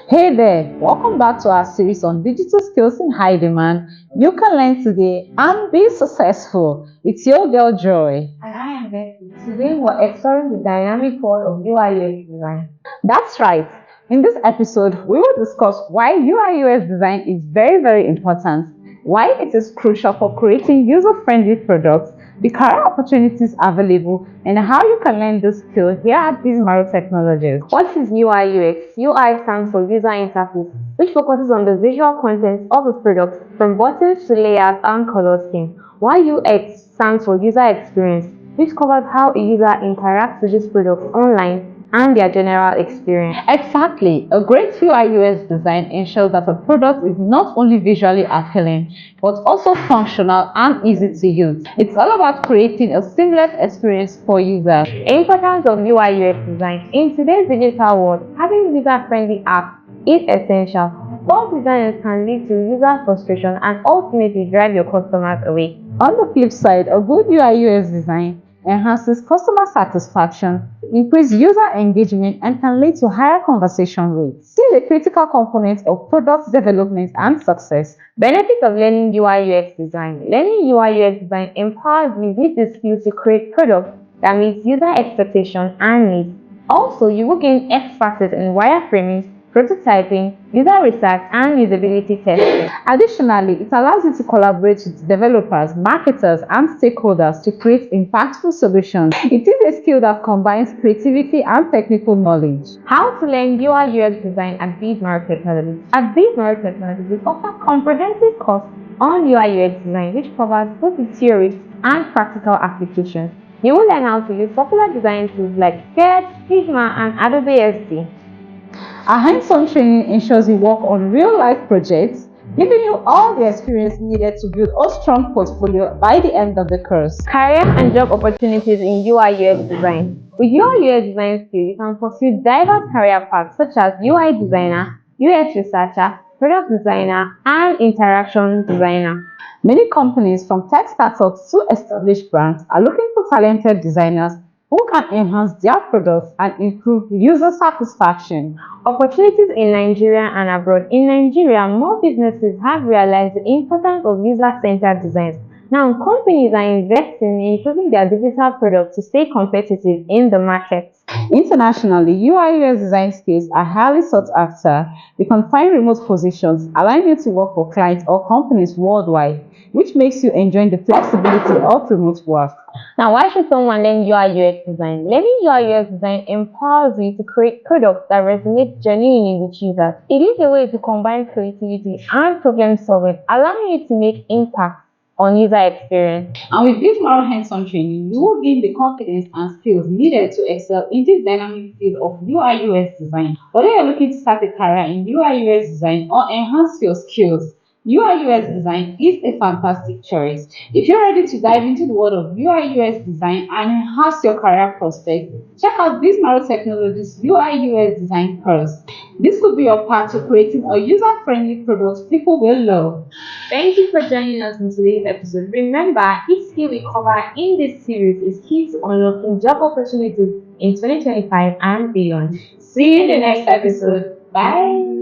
Hey there, welcome back to our series on digital skills in high demand. You can learn today and be successful. It's your girl Joy. And I am Betty. Today we're exploring the dynamic world of UI/UX design. That's right. In this episode, we will discuss why UI/UX design is very important, why it is crucial for creating user-friendly products, the career opportunities available, and how you can learn this skill here at Bizmarrow Technologies. What is UI/UX? UI stands for user interface, which focuses on the visual content of a product from buttons to layouts and color scheme, while UX stands for user experience, which covers how a user interacts with this product online and their general experience. Exactly. A great UI/UX design ensures that a product is not only visually appealing, but also functional and easy to use. It's all about creating a seamless experience for users. The importance of UI/UX design. In today's digital world, having user-friendly apps is essential. Poor designs can lead to user frustration and ultimately drive your customers away. On the flip side, a good UI/UX design enhances customer satisfaction, increases user engagement, and can lead to higher conversion rates. Still a critical component of product development and success. Benefits of learning UI/UX design. Learning UI/UX design empowers you with the skills to create products that meet user expectations and needs. Also, you will gain expertise in wireframing, prototyping, user research, and usability testing. Additionally, it allows you to collaborate with developers, marketers, and stakeholders to create impactful solutions. It is a skill that combines creativity and technical knowledge. How to learn UI/UX design at Bizmarrow Technologies. At Bizmarrow Technologies, we offer comprehensive course on UI/UX design, which covers both the theory and practical applications. You will learn how to use popular design tools like Sketch, Figma, and Adobe XD. Our hands-on training ensures you work on real-life projects, giving you all the experience needed to build a strong portfolio by the end of the course. Career and job opportunities in UI/UX design. With UI/UX design skills, you can pursue diverse career paths such as UI designer, UX researcher, product designer, and interaction designer. Many companies, from tech startups to established brands, are looking for talented designers who can enhance their products and improve user satisfaction. Opportunities in Nigeria and abroad. In Nigeria, more businesses have realized the importance of user-centered designs. Now, companies are investing in improving their digital products to stay competitive in the market. Internationally, UI/UX design skills are highly sought after. You can find remote positions, allowing you to work for clients or companies worldwide, which makes you enjoy the flexibility of remote work. Now, why should someone learn UI/UX design? Learning UI/UX design empowers you to create products that resonate genuinely with users. It is a way to combine creativity and problem solving, allowing you to make impact on user experience. And with this moral hands-on training, you will gain the confidence and skills needed to excel in this dynamic field of UI/UX design. Whether you're looking to start a career in UI/UX design or enhance your skills, UI/UX design is a fantastic choice. If you're ready to dive into the world of UI/UX design and enhance your career prospects, check out Bizmarrow Technologies UI/UX design course. This could be your path to creating a user-friendly product people will love. Thank you for joining us in today's episode. Remember, each skill we cover in this series is key to unlocking job opportunities in 2025 and beyond. See you in the next episode. Bye.